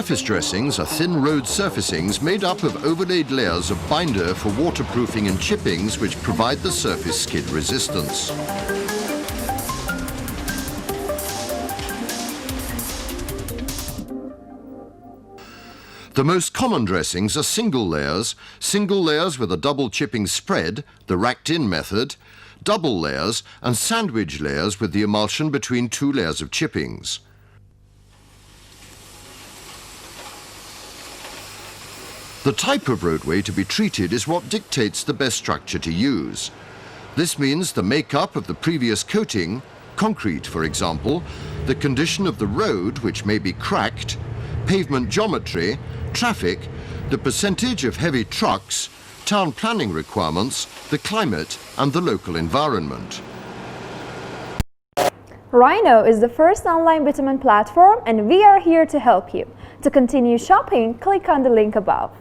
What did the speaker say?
Surface dressings are thin road surfacings made up of overlaid layers of binder for waterproofing and chippings which provide the surface skid resistance. The most common dressings are single layers with a double chipping spread, the racked-in method, double layers and sandwich layers with the emulsion between two layers of chippings. The type of roadway to be treated is what dictates the best structure to use. This means the makeup of the previous coating, concrete for example, the condition of the road, which may be cracked, pavement geometry, traffic, the percentage of heavy trucks, town planning requirements, the climate and the local environment. Rhino is the first online bitumen platform and we are here to help you. To continue shopping, click on the link above.